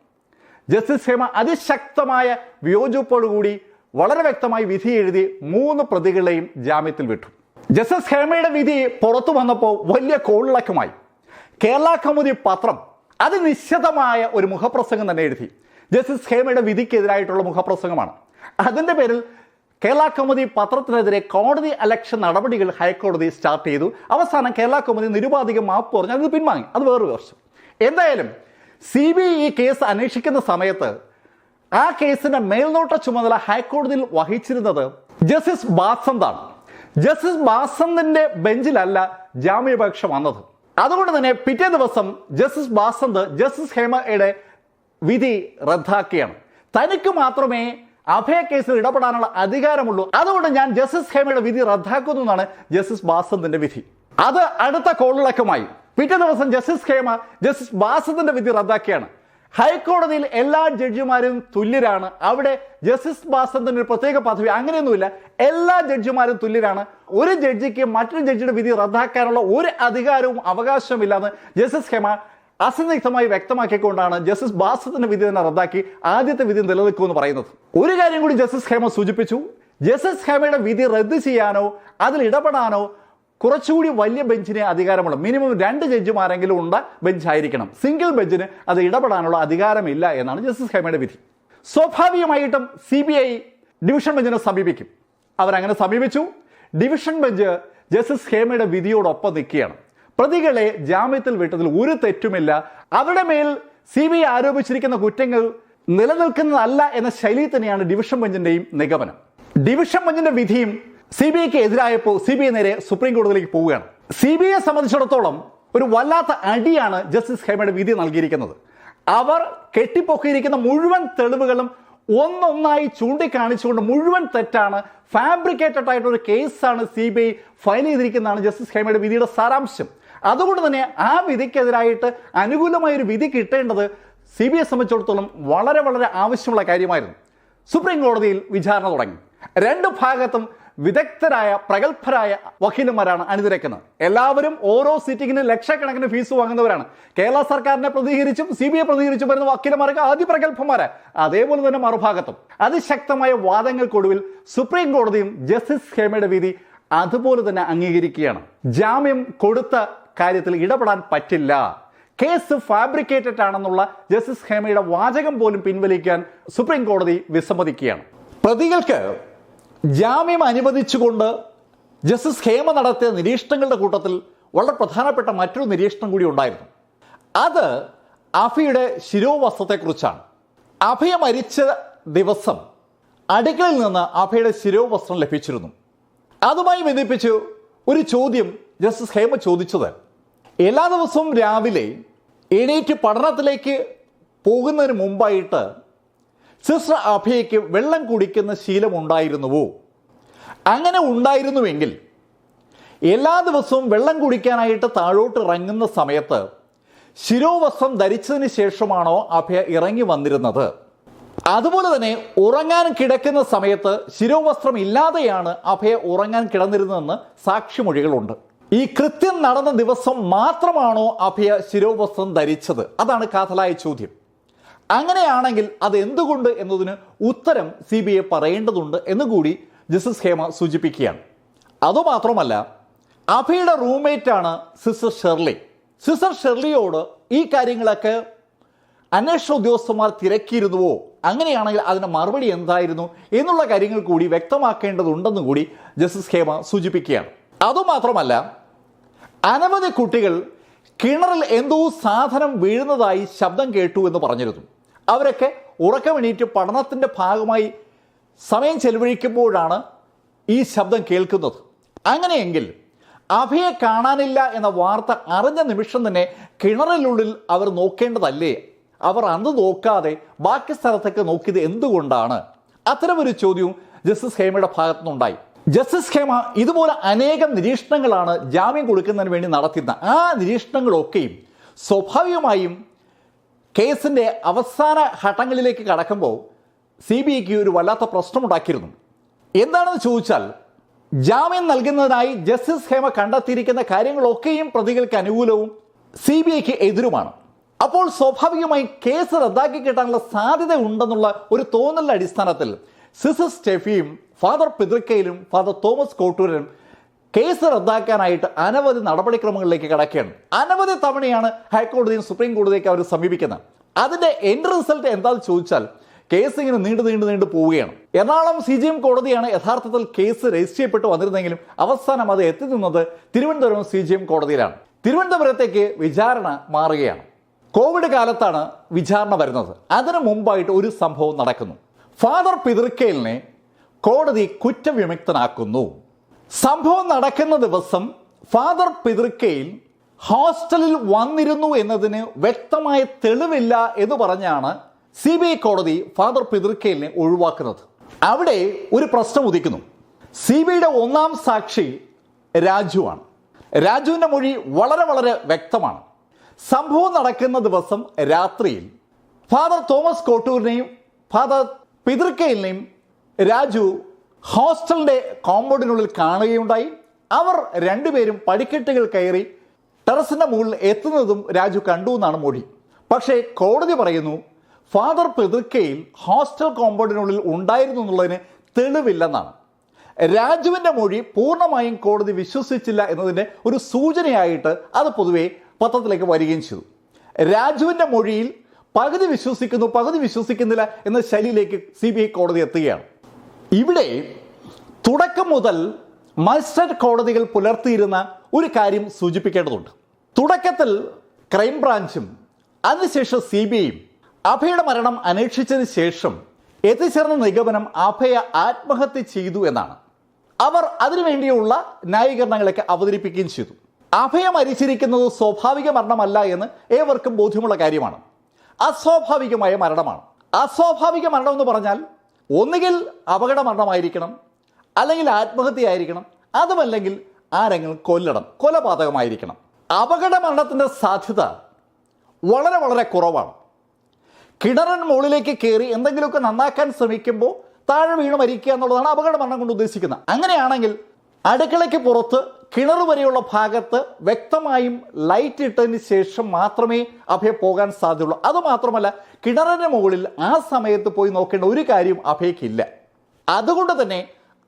ജസ്റ്റിസ് ഹേമ അതിശക്തമായ വിയോജിപ്പോടുകൂടി വളരെ വ്യക്തമായി വിധി എഴുതി 3 പ്രതികളെയും ജാമ്യത്തിൽ വിട്ടു. ജസ്റ്റിസ് ഹേമയുടെ വിധി പുറത്തു വന്നപ്പോൾ വലിയ കോളിളക്കമായി. കേരള കൗമുദി പത്രം അതിനിശ്ചിതമായ ഒരു മുഖപ്രസംഗം തന്നെ എഴുതി. ജസ്റ്റിസ് ഹേമയുടെ വിധിക്കെതിരായിട്ടുള്ള മുഖപ്രസംഗമാണ്. അതിന്റെ പേരിൽ കേരള കൗമുദി പത്രത്തിനെതിരെ കോടതി അലക്ഷ്യ നടപടികൾ ഹൈക്കോടതി സ്റ്റാർട്ട് ചെയ്തു. അവസാനം കേരള കൗമുദി നിരുപാധികം മാപ്പ് പറഞ്ഞു അത് പിൻവാങ്ങി. അത് വേറൊരു വർഷം. എന്തായാലും CBI ഈ കേസ് അന്വേഷിക്കുന്ന സമയത്ത് ആ കേസിന്റെ മേൽനോട്ട ചുമതല ഹൈക്കോടതിയിൽ വഹിച്ചിരുന്നത് ജസ്റ്റിസ് ബാസന്താണ്. ജസ്റ്റിസ് ബാസന്തിന്റെ ബെഞ്ചിലല്ല ജാമ്യാപേക്ഷ വന്നത്. അതുകൊണ്ട് തന്നെ പിറ്റേ ദിവസം ജസ്റ്റിസ് ബാസന്ത് ജസ്റ്റിസ് ഹേമയുടെ വിധി റദ്ദാക്കിയാണ്. തനിക്ക് മാത്രമേ അഭയ കേസിൽ ഇടപെടാനുള്ള അധികാരമുള്ളൂ, അതുകൊണ്ട് ഞാൻ ജസ്റ്റിസ് ഹേമയുടെ വിധി റദ്ദാക്കുന്നു എന്നാണ് ജസ്റ്റിസ് ബാസന്തിന്റെ വിധി. അത് അടുത്ത കോളിളക്കമായി. പിറ്റേ ദിവസം ജസ്റ്റിസ് ഹേമ ജസ്റ്റിസ് ബാസന്തിന്റെ വിധി റദ്ദാക്കിയാണ്. ഹൈക്കോടതിയിൽ എല്ലാ ജഡ്ജിമാരും തുല്യരാണ്. അവിടെ ജസ്റ്റിസ് ബാസന്തിന് ഒരു പ്രത്യേക പദവി അങ്ങനെയൊന്നുമില്ല. എല്ലാ ജഡ്ജിമാരും തുല്യരാണ്. ഒരു ജഡ്ജിക്ക് മറ്റൊരു ജഡ്ജിയുടെ വിധി റദ്ദാക്കാനുള്ള ഒരു അധികാരവും അവകാശമില്ലാന്ന് ജസ്റ്റിസ് ഹേമ അസന്നിഗ്ധമായി വ്യക്തമാക്കിക്കൊണ്ടാണ് ജസ്റ്റിസ് ബാസന്തിന്റെ വിധി തന്നെ റദ്ദാക്കി ആദ്യത്തെ വിധി നിലനിൽക്കുമെന്ന് പറയുന്നത്. ഒരു കാര്യം കൂടി ജസ്റ്റിസ് ഹേമ സൂചിപ്പിച്ചു. ജസ്റ്റിസ് ഹേമയുടെ വിധി റദ്ദ് ചെയ്യാനോ അതിൽ ഇടപെടാനോ കുറച്ചുകൂടി വലിയ ബെഞ്ചിന് അധികാരമുള്ള മിനിമം 2 ജഡ്ജിമാരെങ്കിലും ഉണ്ട ബെഞ്ചായിരിക്കണം. സിംഗിൾ ബെഞ്ചിന് അത് ഇടപെടാനുള്ള അധികാരമില്ല എന്നാണ് ജസ്റ്റിസ് ഹേമയുടെ വിധി. സ്വാഭാവികമായിട്ടും CBI ഡിവിഷൻ ബെഞ്ചിനെ സമീപിക്കും. അവരങ്ങനെ സമീപിച്ചു. ഡിവിഷൻ ബെഞ്ച് ജസ്റ്റിസ് ഹേമയുടെ വിധിയോടൊപ്പം നിൽക്കുകയാണ്. പ്രതികളെ ജാമ്യത്തിൽ വിട്ടതിൽ ഒരു തെറ്റുമില്ല, അവരുടെ മേൽ CBI ആരോപിച്ചിരിക്കുന്ന കുറ്റങ്ങൾ നിലനിൽക്കുന്നതല്ല എന്ന ശൈലിയിൽ തന്നെയാണ് ഡിവിഷൻ ബെഞ്ചിന്റെയും നിഗമനം. ഡിവിഷൻ ബെഞ്ചിന്റെ വിധിയും CBIക്ക് എതിരായപ്പോൾ CBI നേരെ സുപ്രീം കോടതിയിലേക്ക് പോവുകയാണ്. CBIയെ സംബന്ധിച്ചിടത്തോളം ഒരു വല്ലാത്ത അടിയാണ് ജസ്റ്റിസ് ഹേമയുടെ വിധി നൽകിയിരിക്കുന്നത്. അവർ കെട്ടിപ്പൊക്കിയിരിക്കുന്ന മുഴുവൻ തെളിവുകളും ഒന്നൊന്നായി ചൂണ്ടിക്കാണിച്ചുകൊണ്ട് മുഴുവൻ തെറ്റാണ്, ഫാബ്രിക്കേറ്റഡ് ആയിട്ടൊരു കേസാണ് CBI ഫയൽ ചെയ്തിരിക്കുന്നതാണ് ജസ്റ്റിസ് ഹേമയുടെ വിധിയുടെ സാരാംശം. അതുകൊണ്ട് തന്നെ ആ വിധിക്കെതിരായിട്ട് അനുകൂലമായൊരു വിധി കിട്ടേണ്ടത് CBIയെ സംബന്ധിച്ചിടത്തോളം വളരെ വളരെ ആവശ്യമുള്ള കാര്യമായിരുന്നു. സുപ്രീം കോടതിയിൽ വിചാരണ തുടങ്ങി. 2 ഭാഗത്തും വിദഗ്ധരായ പ്രഗത്ഭരായ വക്കീലന്മാരാണ് അണിനിരക്കുന്നത്. എല്ലാവരും ഓരോ സിറ്റിങ്ങിന് ലക്ഷക്കണക്കിന് ഫീസ് വാങ്ങുന്നവരാണ്. കേരള സർക്കാരിനെ പ്രതികരിച്ചും CBI പ്രതികരിച്ചും വരുന്ന വക്കീലന്മാർക്ക് അതിപ്രഗത്ഭന്മാരാ. അതേപോലെ തന്നെ മറുഭാഗത്തും അതിശക്തമായ വാദങ്ങൾക്കൊടുവിൽ സുപ്രീം കോടതിയും ജസ്റ്റിസ് ഹേമയുടെ വിധി അതുപോലെ തന്നെ അംഗീകരിക്കുകയാണ്. ജാമ്യം കൊടുത്ത കാര്യത്തിൽ ഇടപെടാൻ പറ്റില്ല, കേസ് ഫാബ്രിക്കേറ്റഡ് ആണെന്നുള്ള ജസ്റ്റിസ് ഹേമയുടെ വാചകം പോലും പിൻവലിക്കാൻ സുപ്രീം കോടതി വിസമ്മതിക്കുകയാണ്. പ്രതികൾക്ക് ജാമ്യം അനുവദിച്ചുകൊണ്ട് ജസ്റ്റിസ് ഹേമ നടത്തിയ നിരീക്ഷണങ്ങളുടെ കൂട്ടത്തിൽ വളരെ പ്രധാനപ്പെട്ട മറ്റൊരു നിരീക്ഷണം കൂടി ഉണ്ടായിരുന്നു. അത് അഭയുടെ ശിരോവസ്ത്രത്തെക്കുറിച്ചാണ്. അഭയ മരിച്ച ദിവസം അടുക്കളയിൽ നിന്ന് അഭയുടെ ശിരോവസ്ത്രം ലഭിച്ചിരുന്നു. അതുമായി ബന്ധിപ്പിച്ച് ഒരു ചോദ്യം ജസ്റ്റിസ് ഹേമ ചോദിച്ചത്, എല്ലാ ദിവസവും രാവിലെ എണീറ്റ് പഠനത്തിലേക്ക് പോകുന്നതിന് മുമ്പായിട്ട് സിസ്റ്റർ അഭയയ്ക്ക് വെള്ളം കുടിക്കുന്ന ശീലം ഉണ്ടായിരുന്നുവോ? അങ്ങനെ ഉണ്ടായിരുന്നുവെങ്കിൽ എല്ലാ ദിവസവും വെള്ളം കുടിക്കാനായിട്ട് താഴോട്ട് ഇറങ്ങുന്ന സമയത്ത് ശിരോവസ്ത്രം ധരിച്ചതിന് ശേഷമാണോ അഭയ ഇറങ്ങി വന്നിരുന്നത്? അതുപോലെ തന്നെ ഉറങ്ങാൻ കിടക്കുന്ന സമയത്ത് ശിരോവസ്ത്രം ഇല്ലാതെയാണ് അഭയ ഉറങ്ങാൻ കിടന്നിരുന്നതെന്ന് സാക്ഷിമൊഴികളുണ്ട്. ഈ കൃത്യം നടന്ന ദിവസം മാത്രമാണോ അഭയ ശിരോവസ്ത്രം ധരിച്ചത്? അതാണ് കാതലായ ചോദ്യം. അങ്ങനെയാണെങ്കിൽ അത് എന്തുകൊണ്ട് എന്നതിന് ഉത്തരം CBI പറയേണ്ടതുണ്ട് എന്നുകൂടി ജസ്റ്റിസ് ഹേമ സൂചിപ്പിക്കുകയാണ്. അതുമാത്രമല്ല, അഭയുടെ റൂംമേറ്റാണ് സിസ്റ്റർ ഷെർലി. സിസ്റ്റർ ഷെർലിയോട് ഈ കാര്യങ്ങളൊക്കെ അന്വേഷണ ഉദ്യോഗസ്ഥന്മാർ തിരക്കിയിരുന്നുവോ? അങ്ങനെയാണെങ്കിൽ അതിന് മറുപടി എന്തായിരുന്നു എന്നുള്ള കാര്യങ്ങൾ കൂടി വ്യക്തമാക്കേണ്ടതുണ്ടെന്ന് കൂടി ജസ്റ്റിസ് ഹേമ സൂചിപ്പിക്കുകയാണ്. അതുമാത്രമല്ല, അനവധി കുട്ടികൾ കിണറിൽ എന്തോ സാധനം വീഴുന്നതായി ശബ്ദം കേട്ടു എന്ന് പറഞ്ഞിരുന്നു. അവരൊക്കെ ഉറക്കമെണീറ്റ് പഠനത്തിൻ്റെ ഭാഗമായി സമയം ചെലവഴിക്കുമ്പോഴാണ് ഈ ശബ്ദം കേൾക്കുന്നത്. അങ്ങനെയെങ്കിൽ അഭയെ കാണാനില്ല എന്ന വാർത്ത അറിഞ്ഞ നിമിഷം തന്നെ കിണറിനുള്ളിൽ അവർ നോക്കേണ്ടതല്ലേ? അവർ അന്ന് നോക്കാതെ ബാക്കി സ്ഥലത്തൊക്കെ നോക്കിയത് എന്തുകൊണ്ടാണ്? അത്തരമൊരു ചോദ്യവും ജസ്റ്റിസ് ഹേമയുടെ ഭാഗത്തുനിന്നുണ്ടായി. ജസ്റ്റിസ് ഹേമ ഇതുപോലെ അനേകം നിരീക്ഷണങ്ങളാണ് ജാമ്യം കൊടുക്കുന്നതിന് വേണ്ടി നടത്തുന്ന. ആ നിരീക്ഷണങ്ങളൊക്കെയും സ്വാഭാവികമായും കേസിൻ്റെ അവസാന ഘട്ടങ്ങളിലേക്ക് കടക്കുമ്പോൾ CBIക്ക് ഒരു വല്ലാത്ത പ്രശ്നമുണ്ടാക്കിയിരുന്നു. എന്താണെന്ന് ചോദിച്ചാൽ, ജാമ്യം നൽകുന്നതിനായി ജസ്റ്റിസ് ഹേമ കണ്ടെത്തിയിരിക്കുന്ന കാര്യങ്ങളൊക്കെയും പ്രതികൾക്ക് അനുകൂലവും CBIക്ക് എതിരുമാണ്. അപ്പോൾ സ്വാഭാവികമായും കേസ് റദ്ദാക്കി കിട്ടാനുള്ള സാധ്യത ഉണ്ടെന്നുള്ള ഒരു തോന്നലിന്റെ അടിസ്ഥാനത്തിൽ സിസ്റ്റർ സ്റ്റെഫിയും ഫാദർ പിതൃക്കയിലും ഫാദർ തോമസ് കോട്ടൂരും കേസ് റദ്ദാക്കാനായിട്ട് അനവധി നടപടിക്രമങ്ങളിലേക്ക് കടക്കുകയാണ്. അനവധി തവണയാണ് ഹൈക്കോടതിയും സുപ്രീം കോടതിയൊക്കെ അവർ സമീപിക്കുന്നത്. അതിന്റെ എൻഡ് റിസൾട്ട് എന്താണെന്ന് ചോദിച്ചാൽ കേസ് ഇങ്ങനെ നീണ്ടു പോവുകയാണ്. എറണാകുളം CJM കോടതിയാണ് യഥാർത്ഥത്തിൽ കേസ് രജിസ്റ്റർ ചെയ്യപ്പെട്ട് വന്നിരുന്നെങ്കിലും അവസാനം അത് എത്തി നിന്നത് തിരുവനന്തപുരം CJM കോടതിയിലാണ്. തിരുവനന്തപുരത്തേക്ക് വിചാരണ മാറുകയാണ്. കോവിഡ് കാലത്താണ് വിചാരണ വരുന്നത്. അതിനു മുമ്പായിട്ട് ഒരു സംഭവം നടക്കുന്നു. ഫാദർ പിതൃക്കയിലിനെ കോടതി കുറ്റവിമുക്തനാക്കുന്നു. സംഭവം നടക്കുന്ന ദിവസം ഫാദർ പിതൃക്കയിൽ ഹോസ്റ്റലിൽ വന്നിരുന്നു എന്നതിന് വ്യക്തമായ തെളിവില്ല എന്ന് പറഞ്ഞാണ് CBI കോടതി ഫാദർ പിതൃക്കയിലിനെ ഒഴിവാക്കുന്നത്. അവിടെ ഒരു പ്രശ്നം ഉദിക്കുന്നു. CBIയുടെ ഒന്നാം സാക്ഷി രാജുവാണ്. രാജുവിൻ്റെ മൊഴി വളരെ വ്യക്തമാണ്. സംഭവം നടക്കുന്ന ദിവസം രാത്രിയിൽ ഫാദർ തോമസ് കോട്ടൂരിനെയും ഫാദർ പിതൃക്കയിലിനെയും രാജു ഹോസ്റ്റലിന്റെ കോമ്പൗണ്ടിനുള്ളിൽ കാണുകയുണ്ടായി. അവർ രണ്ടുപേരും പടിക്കെട്ടുകൾ കയറി ടെറസിന്റെ മുകളിൽ എത്തുന്നതും രാജു കണ്ടു എന്നാണ് മൊഴി. പക്ഷേ കോടതി പറയുന്നു ഫാദർ പിതൃക്കയിൽ ഹോസ്റ്റൽ കോമ്പൗണ്ടിനുള്ളിൽ ഉണ്ടായിരുന്നു എന്നുള്ളതിന് തെളിവില്ലെന്നാണ്. രാജുവിന്റെ മൊഴി പൂർണ്ണമായും കോടതി വിശ്വസിച്ചില്ല എന്നതിന്റെ ഒരു സൂചനയായിട്ട് അത് പൊതുവെ പത്രത്തിലേക്ക് വരികയും ചെയ്തു. രാജുവിന്റെ മൊഴിയിൽ പകുതി വിശ്വസിക്കുന്നു പകുതി വിശ്വസിക്കുന്നില്ല എന്ന ശൈലിയിലേക്ക് CBI കോടതി എത്തുകയാണ്. ഇവിടെ തുടക്കം മുതൽ മജിസ്ട്രേറ്റ് കോടതികൾ പുലർത്തിയിരുന്ന ഒരു കാര്യം സൂചിപ്പിക്കേണ്ടതുണ്ട്. തുടക്കത്തിൽ ക്രൈംബ്രാഞ്ചും അതിനുശേഷം CBIയും അഭയുടെ മരണം അന്വേഷിച്ചതിന് ശേഷം എത്തിച്ചേർന്ന നിഗമനം അഭയ ആത്മഹത്യ ചെയ്തു എന്നാണ്. അവർ അതിനുവേണ്ടിയുള്ള ന്യായീകരണങ്ങളൊക്കെ അവതരിപ്പിക്കുകയും ചെയ്തു. അഭയ മരിച്ചിരിക്കുന്നത് സ്വാഭാവിക മരണമല്ല എന്ന് ഏവർക്കും ബോധ്യമുള്ള കാര്യമാണ്. അസ്വാഭാവികമായ മരണമാണ്. അസ്വാഭാവിക മരണം എന്ന് പറഞ്ഞാൽ ഒന്നുകിൽ അപകട മരണമായിരിക്കണം, അല്ലെങ്കിൽ ആത്മഹത്യയായിരിക്കണം, അതുമല്ലെങ്കിൽ ആരെങ്കിലും കൊലപാതകമായിരിക്കണം. അപകട മരണത്തിൻ്റെ സാധ്യത വളരെ കുറവാണ്. കിണറിന് മുകളിലേക്ക് കയറി എന്തെങ്കിലുമൊക്കെ നന്നാക്കാൻ ശ്രമിക്കുമ്പോൾ താഴെ വീണ് മരിക്കുക എന്നുള്ളതാണ് അപകട മരണം കൊണ്ട് ഉദ്ദേശിക്കുന്നത്. അങ്ങനെയാണെങ്കിൽ അടുക്കളയ്ക്ക് പുറത്ത് കിണർ വരെയുള്ള ഭാഗത്ത് വ്യക്തമായും ലൈറ്റ് ഇട്ടതിന് ശേഷം മാത്രമേ അഭയ പോകാൻ സാധ്യതയുള്ളൂ. അതുമാത്രമല്ല, കിണറിന് മുകളിൽ ആ സമയത്ത് പോയി നോക്കേണ്ട ഒരു കാര്യം അഭയക്കില്ല. അതുകൊണ്ട് തന്നെ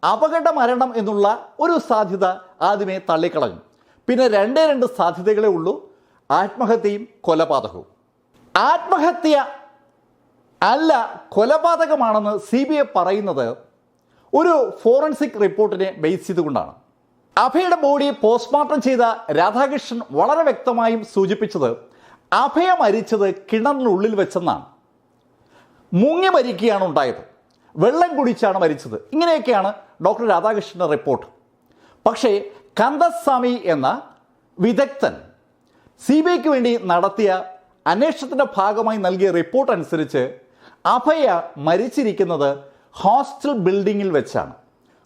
അപകട മരണം എന്നുള്ള ഒരു സാധ്യത ആദ്യമേ തള്ളിക്കളഞ്ഞു. പിന്നെ രണ്ട് സാധ്യതകളേ ഉള്ളൂ, ആത്മഹത്യയും കൊലപാതകവും. ആത്മഹത്യ അല്ല കൊലപാതകമാണെന്ന് CBI പറയുന്നത് ഒരു ഫോറൻസിക് റിപ്പോർട്ടിനെ ബേസ് ചെയ്തുകൊണ്ടാണ്. അഭയുടെ ബോഡി പോസ്റ്റ്മോർട്ടം ചെയ്ത രാധാകൃഷ്ണൻ വളരെ വ്യക്തമായും സൂചിപ്പിച്ചത് അഭയ മരിച്ചത് കിണറിനുള്ളിൽ വെച്ചെന്നാണ്. മുങ്ങി മരിക്കുകയാണ് ഉണ്ടായത്, വെള്ളം കുടിച്ചാണ് മരിച്ചത്. ഇങ്ങനെയൊക്കെയാണ് ഡോക്ടർ രാധാകൃഷ്ണന്റെ റിപ്പോർട്ട്. പക്ഷേ കന്ദസ്വാമി എന്ന വിദഗ്ധൻ CBIക്ക് വേണ്ടി നടത്തിയ അന്വേഷണത്തിന്റെ ഭാഗമായി നൽകിയ റിപ്പോർട്ട് അനുസരിച്ച് അഭയ മരിച്ചിരിക്കുന്നത് ഹോസ്റ്റൽ ബിൽഡിങ്ങിൽ വെച്ചാണ്.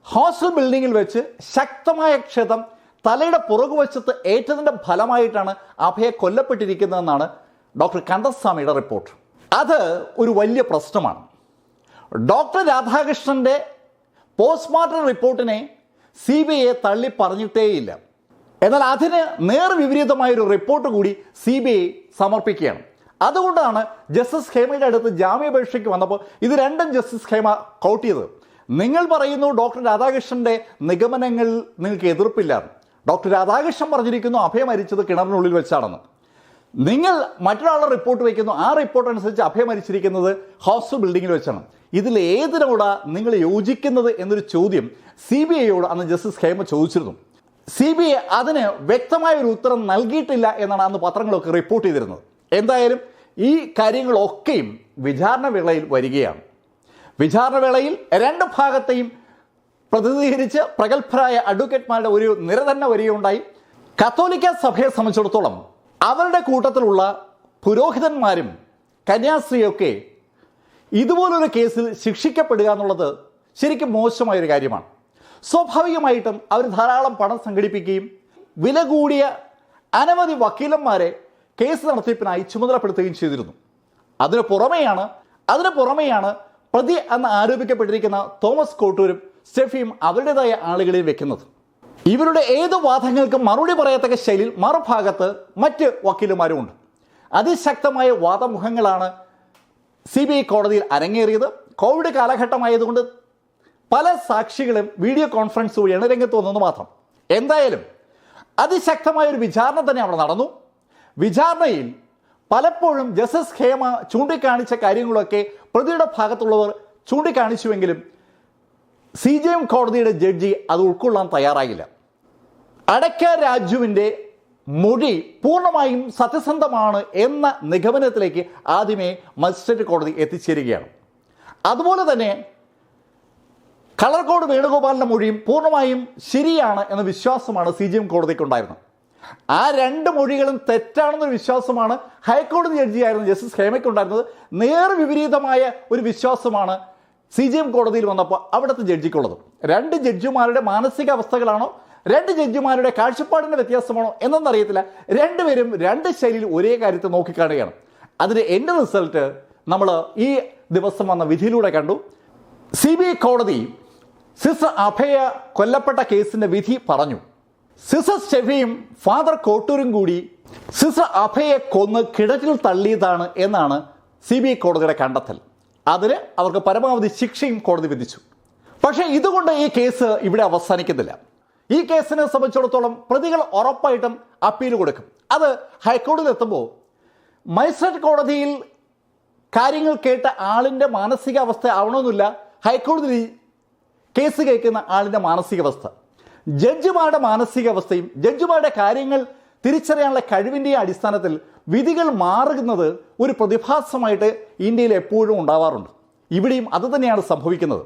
ഹോസ്റ്റൽ ബിൽഡിങ്ങിൽ വെച്ച് ശക്തമായ ക്ഷതം തലയുടെ പുറകുവശത്ത് ഏറ്റതിൻ്റെ ഫലമായിട്ടാണ് അഭയ കൊല്ലപ്പെട്ടിരിക്കുന്നതെന്നാണ് ഡോക്ടർ കന്ദസ്വാമിയുടെ റിപ്പോർട്ട്. അത് ഒരു വലിയ പ്രശ്നമാണ്. ഡോക്ടർ രാധാകൃഷ്ണന്റെ പോസ്റ്റ്മോർട്ടം റിപ്പോർട്ടിനെ CBI തള്ളി പറഞ്ഞിട്ടേയില്ല. എന്നാൽ അതിന് നേർവിപരീതമായൊരു റിപ്പോർട്ട് കൂടി CBI സമർപ്പിക്കുകയാണ്. അതുകൊണ്ടാണ് ജസ്റ്റിസ് ഹേമയുടെ അടുത്ത് ജാമ്യാപേക്ഷയ്ക്ക് വന്നപ്പോൾ ഇത് രണ്ടും ജസ്റ്റിസ് ഹേമ കൗട്ട് ചെയ്തത്. നിങ്ങൾ പറയുന്നു ഡോക്ടർ രാധാകൃഷ്ണന്റെ നിഗമനങ്ങളിൽ നിങ്ങൾക്ക് എതിർപ്പില്ല. ഡോക്ടർ രാധാകൃഷ്ണൻ പറഞ്ഞിരിക്കുന്നു അഭയ മരിച്ചത് കിണറിനുള്ളിൽ വെച്ചാണെന്ന്. നിങ്ങൾ മറ്റൊരാളുടെ റിപ്പോർട്ട് വയ്ക്കുന്നു, ആ റിപ്പോർട്ട് അനുസരിച്ച് അഭയ മരിച്ചിരിക്കുന്നത് ഹോസ്റ്റൽ ബിൽഡിങ്ങിൽ വെച്ചാണ്. ഇതിൽ ഏതിനോടാണ് നിങ്ങൾ യോജിക്കുന്നത് എന്നൊരു ചോദ്യം CBIയോട് അന്ന് ജസ്റ്റിസ് ഹേമ ചോദിച്ചിരുന്നു. CBI അതിന് വ്യക്തമായ ഒരു ഉത്തരം നൽകിയിട്ടില്ല എന്നാണ് അന്ന് പത്രങ്ങളൊക്കെ റിപ്പോർട്ട് ചെയ്തിരുന്നത്. എന്തായാലും ഈ കാര്യങ്ങളൊക്കെയും വിചാരണ വേളയിൽ വരികയാണ്. വിചാരണ വേളയിൽ രണ്ട് ഭാഗത്തെയും പ്രതിനിധീകരിച്ച് പ്രഗത്ഭരായ അഡ്വക്കേറ്റ്മാരുടെ ഒരു നിര തന്നെ വരികയുണ്ടായി. കത്തോലിക്ക സഭയെ സംബന്ധിച്ചിടത്തോളം അവരുടെ കൂട്ടത്തിലുള്ള പുരോഹിതന്മാരും കന്യാസ്ത്രീയൊക്കെ ഇതുപോലൊരു കേസിൽ ശിക്ഷിക്കപ്പെടുക എന്നുള്ളത് ശരിക്കും മോശമായൊരു കാര്യമാണ്. സ്വാഭാവികമായിട്ടും അവർ ധാരാളം പണം സംഘടിപ്പിക്കുകയും വില കൂടിയ അനവധി വക്കീലന്മാരെ കേസ് നടത്തിപ്പിനായി ചുമതലപ്പെടുത്തുകയും ചെയ്തിരുന്നു. അതിനു പുറമെയാണ് പ്രതി എന്ന് ആരോപിക്കപ്പെട്ടിരിക്കുന്ന തോമസ് കോട്ടൂരും സ്റ്റെഫിയും അവരുടേതായ ആളുകളിൽ വെക്കുന്നത്. ഇവരുടെ ഏതു വാദങ്ങൾക്കും മറുപടി പറയത്തക്ക ശൈലിയിൽ മറുഭാഗത്ത് മറ്റ് വക്കീലുമാരും ഉണ്ട്. അതിശക്തമായ വാദമുഖങ്ങളാണ് CBI കോടതിയിൽ അരങ്ങേറിയത്. കോവിഡ് കാലഘട്ടമായതുകൊണ്ട് പല സാക്ഷികളും വീഡിയോ കോൺഫറൻസ് വഴിയാണ് രംഗത്ത് വന്നതെന്ന് മാത്രം. എന്തായാലും അതിശക്തമായ ഒരു വിചാരണ തന്നെ അവിടെ നടന്നു. വിചാരണയിൽ പലപ്പോഴും ജസ്റ്റിസ് ഹേമ ചൂണ്ടിക്കാണിച്ച കാര്യങ്ങളൊക്കെ പ്രതിയുടെ ഭാഗത്തുള്ളവർ ചൂണ്ടിക്കാണിച്ചുവെങ്കിലും CJM കോടതിയുടെ ജഡ്ജി അത് ഉൾക്കൊള്ളാൻ തയ്യാറായില്ല. അടയ്ക്ക രാജുവിൻ്റെ മൊഴി പൂർണ്ണമായും സത്യസന്ധമാണ് എന്ന നിഗമനത്തിലേക്ക് ആദ്യമേ മജിസ്ട്രേറ്റ് കോടതി എത്തിച്ചേരുകയാണ്. അതുപോലെ തന്നെ കളർകോട് വേണുഗോപാലിൻ്റെ മൊഴിയും പൂർണ്ണമായും ശരിയാണ് എന്ന വിശ്വാസമാണ് CJM കോടതിക്കുണ്ടായിരുന്നത്. ആ രണ്ട് മൊഴികളും തെറ്റാണെന്നൊരു വിശ്വാസമാണ് ഹൈക്കോടതി ജഡ്ജിയായിരുന്ന ജസ്റ്റിസ് ഹേമയ്ക്കുണ്ടായിരുന്നത്. വിപരീതമായ ഒരു വിശ്വാസമാണ് CJM കോടതിയിൽ വന്നപ്പോൾ അവിടുത്തെ ജഡ്ജിക്കുള്ളത്. രണ്ട് ജഡ്ജിമാരുടെ മാനസികാവസ്ഥകളാണോ, രണ്ട് ജഡ്ജിമാരുടെ കാഴ്ചപ്പാടിൻ്റെ വ്യത്യാസമാണോ എന്നൊന്നറിയത്തില്ല. രണ്ടുപേരും രണ്ട് ശൈലിയിൽ ഒരേ കാര്യത്തെ നോക്കിക്കാണുകയാണ്. അതിന് എൻ്റെ റിസൾട്ട് നമ്മൾ ഈ ദിവസം വന്ന വിധിയിലൂടെ കണ്ടു. CBI കോടതി സിസ്റ്റർ അഭയ കൊല്ലപ്പെട്ട കേസിൻ്റെ വിധി പറഞ്ഞു. സിസ്റ്റർ സ്റ്റെഫിയും ഫാദർ കോട്ടൂരും കൂടി സിസ്റ്റർ അഭയെ കൊന്ന് കിണറ്റിൽ തള്ളിയതാണ് എന്നാണ് CBI കോടതിയുടെ കണ്ടെത്തൽ. അതിന് അവർക്ക് പരമാവധി ശിക്ഷയും കോടതി വിധിച്ചു. പക്ഷേ ഇതുകൊണ്ട് ഈ കേസ് ഇവിടെ അവസാനിക്കുന്നില്ല. ഈ കേസിനെ സംബന്ധിച്ചിടത്തോളം പ്രതികൾ ഉറപ്പായിട്ടും അപ്പീൽ കൊടുക്കും. അത് ഹൈക്കോടതിയിൽ എത്തുമ്പോൾ മജിസ്ട്രേറ്റ് കോടതിയിൽ കാര്യങ്ങൾ കേട്ട ആളിൻ്റെ മാനസികാവസ്ഥ ആവണമെന്നില്ല ഹൈക്കോടതിയിൽ കേസ് കേൾക്കുന്ന ആളിൻ്റെ മാനസികാവസ്ഥ. ജഡ്ജിമാരുടെ മാനസികാവസ്ഥയും ജഡ്ജിമാരുടെ കാര്യങ്ങൾ തിരിച്ചറിയാനുള്ള കഴിവിൻ്റെയും അടിസ്ഥാനത്തിൽ വിധികൾ മാറുന്നത് ഒരു പ്രതിഭാസമായിട്ട് ഇന്ത്യയിൽ എപ്പോഴും ഉണ്ടാവാറുണ്ട്. ഇവിടെയും അത് തന്നെയാണ് സംഭവിക്കുന്നത്.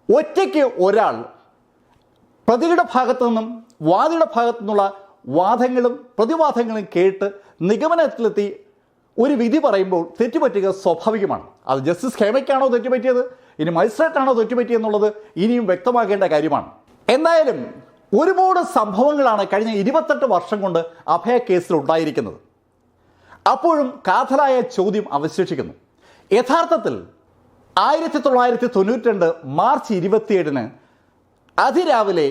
ഒറ്റയ്ക്ക് ഒരാൾ പ്രതിയുടെ ഭാഗത്തു നിന്നും വാദിയുടെ ഭാഗത്തു നിന്നുള്ള വാദങ്ങളും പ്രതിവാദങ്ങളും കേട്ട് നിഗമനത്തിലെത്തി ഒരു വിധി പറയുമ്പോൾ തെറ്റുപറ്റുക സ്വാഭാവികമാണ്. അത് ജസ്റ്റിസ് ഹേമയ്ക്കാണോ തെറ്റുപറ്റിയത്, ഇനി മജിസ്ട്രേറ്റാണോ തെറ്റുപറ്റിയെന്നുള്ളത് ഇനിയും വ്യക്തമാക്കേണ്ട കാര്യമാണ്. എന്തായാലും ഒരുപാട് സംഭവങ്ങളാണ് കഴിഞ്ഞ 28 വർഷം കൊണ്ട് അഭയ കേസിൽ ഉണ്ടായിരിക്കുന്നത്. അപ്പോഴും കാതലായ ചോദ്യം അവശേഷിക്കുന്നു. യഥാർത്ഥത്തിൽ 1992 മാർച്ച് 27 അതിരാവിലെ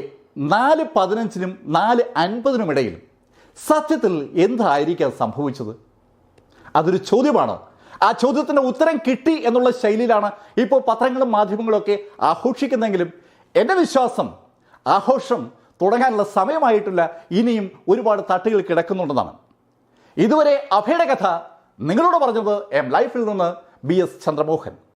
4:15 4:50 ഇടയിൽ സത്യത്തിൽ എന്തായിരിക്കാം സംഭവിച്ചത്? അതൊരു ചോദ്യമാണ്. ആ ചോദ്യത്തിൻ്റെ ഉത്തരം കിട്ടി എന്നുള്ള ശൈലിയിലാണ് ഇപ്പോൾ പത്രങ്ങളും മാധ്യമങ്ങളൊക്കെ ആഘോഷിക്കുന്നെങ്കിലും എൻ്റെ വിശ്വാസം ആഘോഷം തുടങ്ങാനുള്ള സമയമായിട്ടില്ല. ഇനിയും ഒരുപാട് തട്ടുകൾ കിടക്കുന്നുണ്ടെന്നാണ്. ഇതുവരെ അഭയുടെ കഥ നിങ്ങളോട് പറഞ്ഞത് ലൈഫിൽ നിന്ന് BS ചന്ദ്രമോഹൻ.